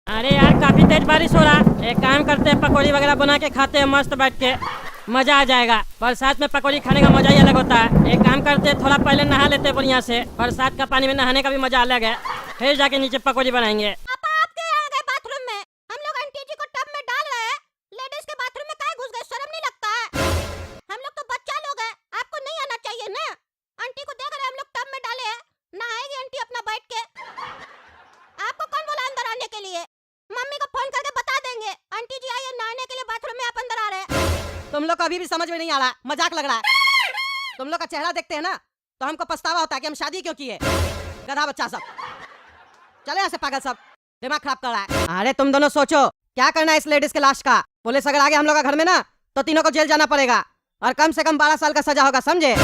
अरे यार काफी तेज बारिश हो रहा। एक काम करते हैं, पकौड़ी वगैरह बना के खाते हैं मस्त बैठ के, मजा आ जाएगा। बरसात में पकौड़ी खाने का मजा ही अलग होता है। एक काम करते हैं, थोड़ा पहले नहा लेते हैं बढ़िया से। बरसात का पानी में नहाने का भी मजा अलग है। फिर जाके नीचे पकौड़ी बनाएंगे। पापा आपके यहाँ गए बाथरूम में, हम लोग आंटी जी को टब में डाल रहे हैं, लेडीज के बाथरूम में काहे घुस गए? शर्म नहीं लगता है? हम लोग तो बच्चा लोग हैं, आपको नहीं आना चाहिए ना। आंटी को देख रहे हम लोग टब में डाले हैं, नहाएगी आंटी अपना बैठ के। आपको कौन बोला अंदर आने के लिए? मम्मी को फोन करके बता देंगे, आंटी जी आइए नहाने के लिए बाथरूम में, आप अंदर आ रहे हैं। तुम लोग को अभी भी समझ में नहीं आ रहा, मजाक लग रहा है। तुम लोग का चेहरा देखते हैं ना तो हमको पछतावा होता है कि हम शादी क्यों किए। गधा बच्चा सब, चले यहाँ से पागल सब, दिमाग खराब कर रहा है। अरे तुम दोनों सोचो क्या करना है इस लेडीज के लाश का। पुलिस अगर आगे हम लोग का घर में ना तो तीनों को जेल जाना पड़ेगा और कम से कम 12 साल का सजा होगा, समझे?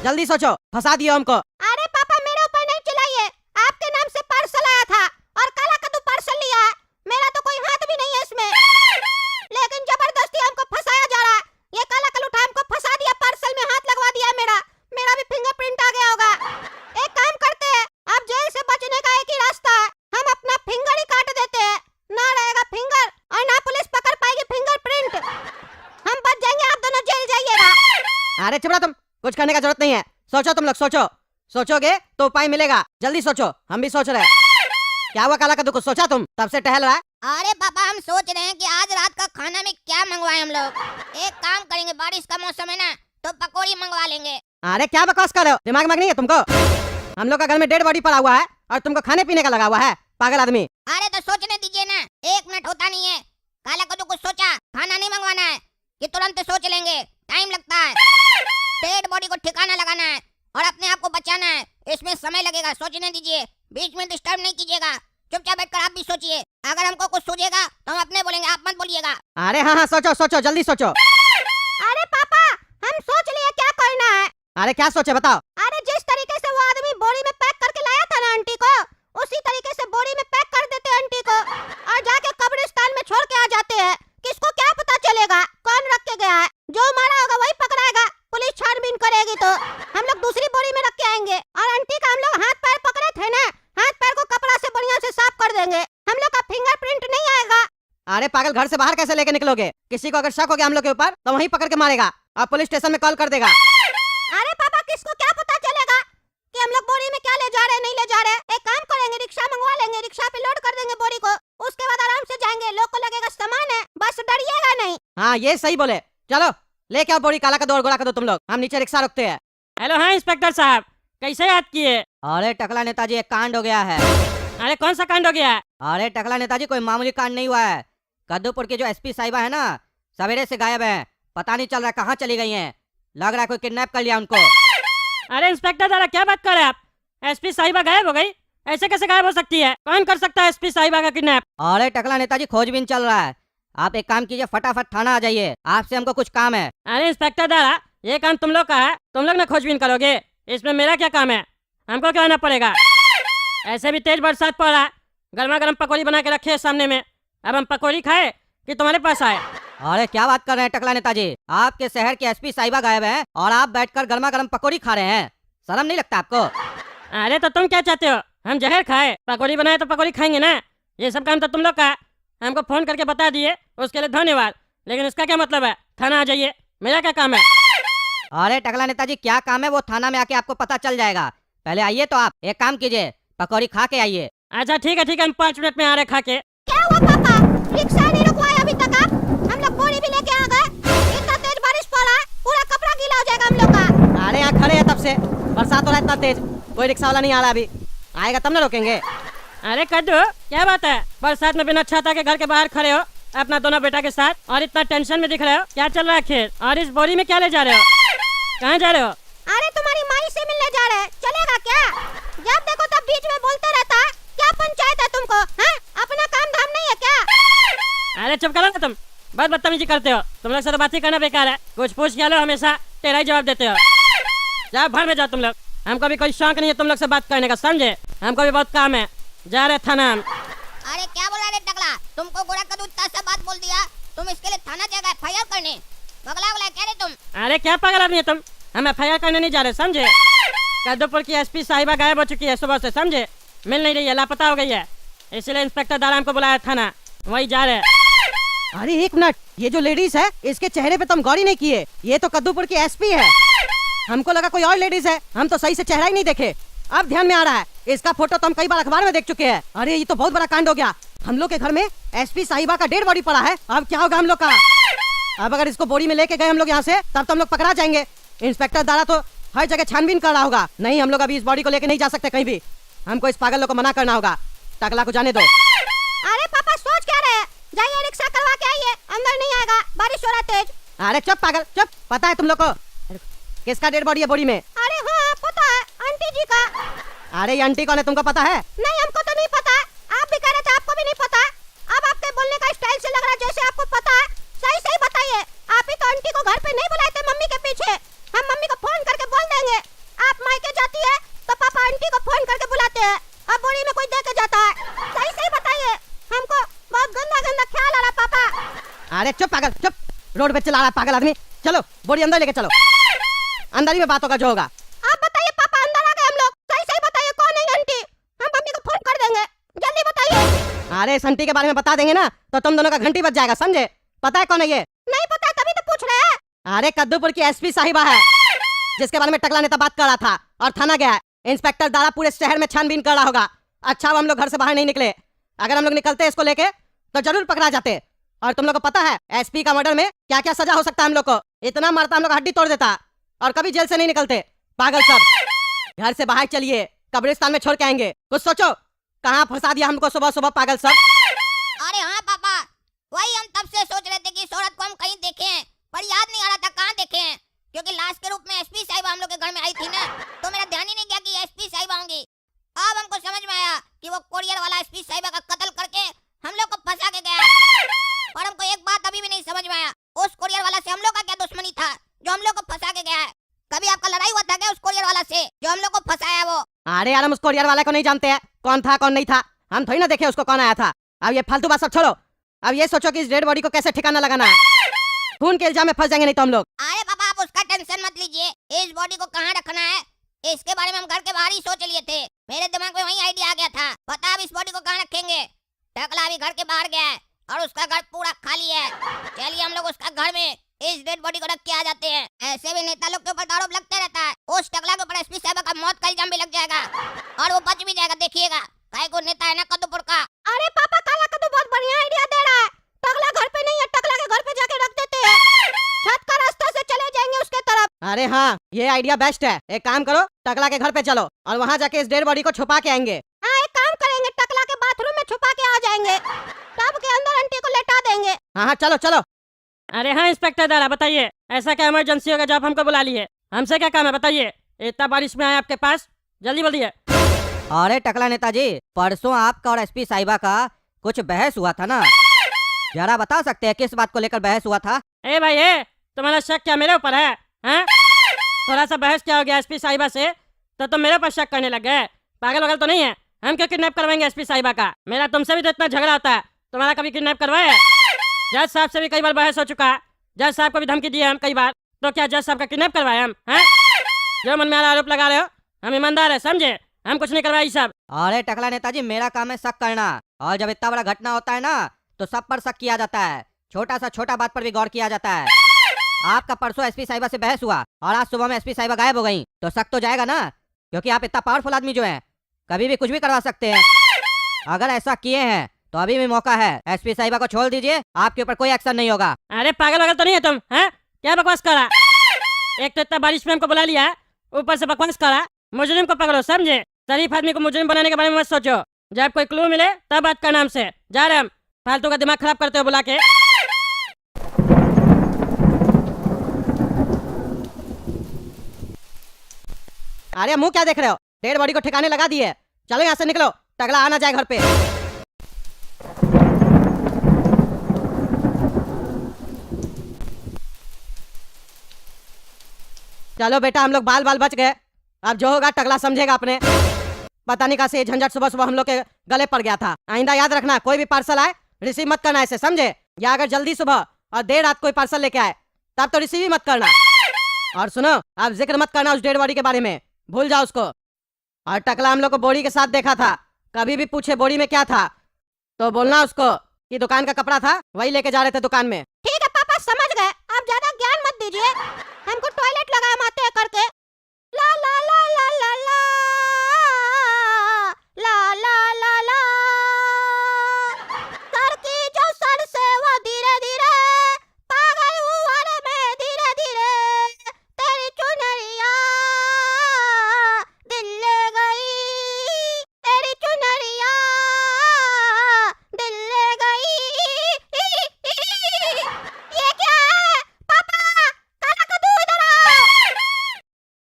जल्दी सोचो, फंसा दियो हमको। अरे पापा मेरे ऊपर नहीं चिल्लाइए, आपके नाम से पार्सल आया था और काला कद्दू पार्सल लिया है। मेरा तो कोई हाथ भी नहीं है इसमें, लेकिन जबरदस्ती हमको फंसाया जा रहा है। ये काला कलूठा हमको फंसा दिया, पार्सल में हाथ लगवा दिया। मेरा भी फिंगरप्रिंट आ गया होगा। एक काम करते हैं, अब जेल से बचने का एक ही रास्ता है, हम अपना फिंगर ही काट देते हैं। ना रहेगा फिंगर और ना पुलिस पकड़ पाएगी फिंगरप्रिंट। हम बच जाएंगे, आप दोनों जेल जाइएगा। अरे चुप रहो तुम, कुछ करने का जरूरत नहीं है। सोचो तुम लोग, सोचो, सोचोगे तो उपाय मिलेगा। जल्दी सोचो, हम भी सोच रहे हैं। क्या हुआ काला कद्दू, कुछ सोचा तुम? तब से टहल रहा है। अरे पापा हम सोच रहे हैं कि आज रात का खाना में क्या मंगवाएं हम लोग। एक काम करेंगे, बारिश का मौसम है ना तो पकौड़ी मंगवा लेंगे। अरे क्या बकवास कर रहे हो, दिमाग में नहीं है तुमको? हम लोग का घर में डेड बॉडी पड़ा हुआ है और तुमको खाने पीने का लगा हुआ है, पागल आदमी। अरे तो सोचने दीजिए ना, 1 मिनट होता नहीं है। काला कद्दू कुछ सोचा, खाना नहीं मंगवाना है कि तुरंत सोच लेंगे, टाइम लगता है। डेड बॉडी को ठिकाना लगाना है और अपने आप को बचाना है, इसमें समय लगेगा। सोचने दीजिए, बीच में डिस्टर्ब नहीं कीजिएगा, चुपचाप बैठकर आप भी सोचिए। अगर हमको कुछ सूझेगा तो हम अपने बोलेंगे, आप मत बोलिएगा। अरे हाँ हाँ सोचो सोचो, जल्दी सोचो। अरे पापा हम सोच लिए क्या करना है। अरे क्या सोचे बताओ? अरे जिस तरीके से वो आदमी बोरी में पैक करके लाया था ना आंटी को, उसी तरीके से बोरी में पैक कर देते हैं आंटी को और जाके कब्रिस्तान में छोड़ के आ जाते हैं। किसको क्या पता चलेगा कौन रख के गया है? जो मारा होगा वही पकड़ाएगा, पुलिस छानबीन करेगी तो हम लोग दूसरी बोरी में रख के आएंगे। और आंटी का हम लोग हाथ पैर पकड़े थे ना, हाथ पैर को कपड़ा से बढ़िया से साफ कर देंगे, हम लोग का फिंगरप्रिंट नहीं आएगा। अरे पागल, घर से बाहर कैसे लेके निकलोगे? किसी को अगर शक हो गया हम लोग के ऊपर तो वहीं पकड़ के मारेगा और पुलिस स्टेशन में कॉल कर देगा। अरे पापा किसको क्या पता चलेगा कि हम लोग बोरी में क्या ले जा रहे हैं, नहीं ले जा रहे? एक काम करेंगे, रिक्शा मंगवा लेंगे, रिक्शा पे लोड कर देंगे बोरी को, उसके बाद आराम से जाएंगे। लोग को लगेगा सामान है, बस डरिएगा नहीं। हाँ ये सही बोले, चलो लेके आओ बोरी, काला कद्दू और गोला कद्दू। तुम लोग, हम नीचे रिक्शा रुकते हैं। हेलो, हाँ इंस्पेक्टर साहब, कैसे याद किए? अरे टकला नेताजी, एक कांड हो गया है। अरे कौन सा कांड हो गया? अरे टकला नेताजी, कोई मामूली कांड नहीं हुआ है। कद्दूपुर की जो एसपी साहिबा है ना, सवेरे से गायब है, पता नहीं चल रहा कहाँ चली गई हैं। लग रहा है कोई किडनैप कर लिया उनको। अरे इंस्पेक्टर दादा क्या बात कर रहे हैं आप? एसपी साहिबा गायब हो गई? ऐसे कैसे गायब हो सकती है? कौन कर सकता है एसपी साहिबा का किडनैप? अरे टकला नेताजी, खोजबीन चल रहा है। आप एक काम कीजिए, फटाफट थाना आ जाइए, आपसे हमको कुछ काम है। अरे इंस्पेक्टर दादा, ये काम तुम लोग का है, तुम लोग ना खोजबीन करोगे, इसमें मेरा क्या काम है? हमको क्या आना पड़ेगा? ऐसे भी तेज बरसात पड़ रहा है, गर्मा गर्म पकौड़ी बना के रखे है सामने में, अब हम पकौड़ी खाए कि तुम्हारे पास आए? अरे क्या बात कर रहे हैं टकला नेताजी, आपके शहर की एसपी साहिबा गायब है और आप बैठकर गर्मा गर्म पकौड़ी खा रहे हैं, शर्म नहीं लगता आपको? अरे तो तुम क्या चाहते हो, हम जहर खाए? पकौड़ी बनाए तो पकौड़ी खाएंगे ना, ये सब काम तो तुम लोग का है। हमको फोन करके बता दिए, उसके लिए धन्यवाद, लेकिन इसका क्या मतलब है? थाना आ जाइए, मेरा क्या काम है? अरे टकला नेताजी, क्या काम है वो थाना में आके आपको पता चल जाएगा। पहले आइए तो आप एक काम कीजिए, पकौड़ी खा के आइए। अच्छा ठीक है, हम 5 मिनट में आ रहे खा के। क्या हुआ पापा, रिक्शा नहीं रुकवाया अभी तक आप? हम लोग बोरी भी लेके आ गए, इतना तेज बारिश पड़ रहा है, पूरा कपड़ा गीला हो जाएगा हम लोग का। अरे यहाँ खड़े हैं तब से, बरसात हो रहा है इतना तेज, कोई रिक्शा वाला नहीं आ रहा, अभी आएगा तब ना रोकेंगे। अरे कद्दू क्या बात है, बरसात में बिना छाता के घर के बाहर खड़े हो अपना दोनों बेटा के साथ, और इतना टेंशन में दिख रहे हो? क्या चल रहा है खेल? और इस बोरी में क्या ले जा रहे हो? कहाँ जा रहे हो? अरे तुम्हारी माई से मिलने जा रहे हैं, चलेगा क्या? जब देखो तब बीच में बोलते रहता है, क्या पंचायत है तुमको? हैं? अपना काम धाम नहीं है क्या? अरे चुप करो ना तुम, बहुत बदतमीजी करते हो, तुम लोग से तो बात ही करना बेकार है। कुछ पूछ क्या लो, हमेशा तेरा ही जवाब देते हो। जाओ भर में जाओ तुम लोग, हमको भी कोई शौक नहीं है तुम लोग से बात करने का, समझे? हमको भी बहुत काम है, जा रहे थाना हम। अरे क्या बोल रहा है टकला, तुमको गोरा कद्दू इतना सा बात बोल दिया, तुम इसके लिए थाना जाएगा FIR करने? पगला वगला क्या रे तुम? अरे क्या पागल आदमी है तुम, हम FIR करने नहीं जा रहे, समझे? कद्दूपुर की एसपी साहिबा गायब हो चुकी है सुबह से, समझे? मिल नहीं रही है, लापता हो गई है। इसलिए इंस्पेक्टर दारा हमको बुलाया था ना, वही जा रहे हैं। अरे एक मिनट, ये जो लेडीज है इसके चेहरे पे तुम गौर नहीं किए, ये तो कद्दूपुर की एसपी है। हमको लगा कोई और लेडीज है, हम तो सही से चेहरा ही नहीं देखे। अब ध्यान में आ रहा है, इसका फोटो तो हम कई बार अखबार में देख चुके हैं। अरे ये तो बहुत बड़ा कांड हो गया। हम लोग के घर में एसपी साहिबा का डेड बॉडी पड़ा है, अब क्या होगा हम लोग का? अब अगर इसको बोरी में लेके गए हम लोग यहाँ से, तब तो हम लोग पकड़ा जाएंगे। इंस्पेक्टर दारा तो हर जगह छानबीन कर रहा होगा। नहीं, हम लोग अभी इस बॉडी को लेके नहीं जा सकते कहीं भी। हमको इस पागल लोग को मना करना होगा। टकला को जाने दो। अरे पापा सोच क्या रहे हैं? जाइए रिक्शा करवा के आइए, अंदर नहीं आएगा, बारिश हो रहा तेज। अरे चुप पागल चुप। पता है तुम लोग को किसका डेड बॉडी है बोरी में? अरे हाँ पता है, आंटी जी का। अरे ये आंटी कौन है तुमको पता है? नहीं हमको तो नहीं पता। आप भी कह रहे थे आपको भी नहीं पता। अब आपके बोलने का स्टाइल से लग रहा है जैसे आपको पता है। सही सही बताइए, आप ही तो आंटी को घर पे नहीं बुलाए थे मम्मी के पीछे। हम मम्मी को फोन करके बोल देंगे। आप मायके जाती है तो पापा आंटी को फोन करके बुलाते हैं, अब बोरी में कोई दे के जाता है। सही सही बताइए, हमको बहुत गंदा गंदा ख्याल आ रहा पापा। अरे चुप पागल चुप। रोड पे चला रहा है पागल आदमी। चलो बोरी अंदर लेके चलो, अंदर ही में बात होगा जो होगा। आप बताइए पापा, अंदर आ गए हम लोग। सही सही बताइए कौन है आंटी, हम मम्मी को फोन कर देंगे, जल्दी बताइए। अरे इस आंटी के बारे में बता देंगे ना तो तुम दोनों का घंटी बज जाएगा, समझे? पता है कौन है ये? नहीं पता तभी तो पूछ रहे हैं। अरे कद्दूपुर की एसपी साहिबा है, जिसके बारे में टकला नेता बात कर रहा था और थाना गया है। इंस्पेक्टर दारा पूरे शहर में छानबीन कर रहा होगा। अच्छा अब हम लोग घर से बाहर नहीं निकले, अगर हम लोग निकलते इसको लेके तो जरूर पकड़ा जाते। और तुम लोग को पता है एसपी का मर्डर में क्या क्या सजा हो सकता है हम लोग को? इतना मारता हम लोग हड्डी तोड़ देता और कभी जेल से नहीं निकलते। पागल सब, घर से बाहर चलिए, कब्रिस्तान में छोड़ के आएंगे। कुछ सोचो, कहाँ फंसा दिया हमको सुबह सुबह पागल सब। अरे हाँ पापा, वही हम तब से सोच रहे थे कि इस औरत को हम कहीं देखे हैं, पर याद नहीं आ रहा था कहाँ देखे हैं। क्योंकि लाश के रूप में एसपी साहिबा हम लोग के घर में आई थी ना, तो मेरा ध्यान ही नहीं गया कि एसपी साहिबा होंगी। अब हमको समझ में आया कि वो कोरियर वाला एसपी साहिबा का कत्ल करके हम लोग को फंसा के गया। और हमको एक बात अभी भी नहीं समझ में आया, उस कोरियर वाला से हम लोग का क्या दुश्मनी था जो हम लोग को फंसा के गया है? कभी आपका लड़ाई हुआ था क्या उस कोरियर वाला से जो हम लोग को फंसाया वो? अरे यार हम उस कोरियर वाले को नहीं जानते हैं, कौन था कौन नहीं था। हम थोड़ी ना देखे उसको कौन आया था। अब ये फालतू बात सब छोड़ो, अब ये सोचो कि इस डेड बॉडी को कैसे ठिकाना लगाना है। खून के इल्जाम में फंस जाएंगे नहीं तो हम लोग। अरे पापा आप उसका टेंशन मत लीजिए, इस बॉडी को कहाँ रखना है इसके बारे में हम घर के बाहर ही सोच लिए थे। मेरे दिमाग में वही आइडिया आ गया था। पता अब इस बॉडी को कहाँ रखेंगे? टकला अभी घर के बाहर गया है और उसका घर पूरा खाली है। चलिए हम लोग उसका घर में इस डेड बॉडी को रख के आ जाते हैं। ऐसे भी नेता लोग के ऊपर आरोप लगते रहता है, उस टकला के ऊपर एसपी साहब का मौत का इल्जाम भी लग जाएगा और वो बच भी जाएगा। देखिएगा काहे को नेता है ना कद्दूपुर का। अरे पापा काला कद्दू बहुत बढ़िया आइडिया दे रहा है। टकला घर पे नहीं है, टकला के घर पे जाके रख देते हैं, छत का रास्ता से चले जाएंगे उसके तरफ। अरे हाँ ये आइडिया बेस्ट है। एक काम करो, टकला के घर पे चलो और वहाँ जाके इस डेड बॉडी को छुपा के आएंगे। हाँ एक काम करेंगे, टकला के बाथरूम में छुपा के आ जाएंगे, टब के अंदर आंटी को लेटा देंगे। हाँ हाँ चलो चलो। अरे हाँ इंस्पेक्टर दारा बताइए, ऐसा क्या इमरजेंसी होगा जो आप हमको बुला लिए? हमसे क्या काम है बताइए? इतना बारिश में आए आपके पास, जल्दी बोलिए। अरे टकला नेताजी, परसों आपका और एसपी साहिबा का कुछ बहस हुआ था ना, जरा बता सकते हैं किस बात को लेकर बहस हुआ था? ए भाई ए, तुम्हारा शक क्या मेरे ऊपर है? हैं? थोड़ा सा बहस क्या हो गया एसपी साहिबा से तो तुम मेरे ऊपर शक करने लग गए? पागल वगल तो नहीं है? हम क्यों किडनैप करवाएंगे एसपी साहिबा का? मेरा तुमसे भी तो इतना झगड़ा होता है, तुम्हारा कभी किडनैप करवाए? जज साहब से भी कई बार बहस हो चुका है, जज साहब को भी धमकी दिए हम कई बार, तो क्या जज साहब का किडनैप करवाए हम? हैं? जो मन में आरोप लगा रहे हो, हम ईमानदार है समझे, हम कुछ नहीं करवाई सब। अरे टकला नेताजी, मेरा काम है शक करना, और जब इतना बड़ा घटना होता है ना तो सब पर शक किया जाता है, छोटा सा छोटा बात पर भी गौर किया जाता है। आपका परसों एसपी साहिबा से बहस हुआ और आज सुबह में एसपी साहिबा गायब हो गई, तो शक तो जाएगा ना, क्योंकि आप इतना पावरफुल आदमी जो है कभी भी कुछ भी करवा सकते हैं। अगर ऐसा किए हैं तो अभी भी मौका है, एसपी साहिबा को छोड़ दीजिए, आपके ऊपर कोई एक्शन नहीं होगा। अरे पागल वगल तो नहीं है तुम? हैं? क्या बकवास करा? एक तो इतना बारिश में हमको बुला लिया, ऊपर से बकवास करा। मुजरिम को पकड़ो समझे, शरीफ आदमी को मुजरिम बनाने के बारे में मत सोचो। जब कोई क्लू मिले तब बात करना हमसे। जा रहे हम, फालतू का दिमाग खराब करते हो बुला के। अरे मुंह क्या देख रहे हो? डेड बॉडी को ठिकाने लगा दिए, चलो यहाँ से निकलो, टकला आना जाए घर पे। चलो बेटा हम लोग बाल बाल बच गए, अब जो होगा टकला समझेगा अपने। पता नहीं कैसे ये झंझट सुबह सुबह हम लोग के गले पड़ गया था। आइंदा याद रखना, कोई भी पार्सल आए रिसीव मत करना ऐसे, समझे? या अगर जल्दी सुबह और देर रात कोई पार्सल लेके आए तब तो रिसीव ही मत करना। और सुनो, आप जिक्र मत करना उस डेड बॉडी के बारे में, भूल जाओ उसको। और टकला हम लोग को बोरी के साथ देखा था, कभी भी पूछे बोरी में क्या था तो बोलना उसको कि दुकान का कपड़ा था, वही लेके जा रहे थे दुकान में। ठीक है पापा, समझ गए। आप ज्यादा ज्ञान मत दीजिए, हमको टॉयलेट लगा हम आते हैं करके।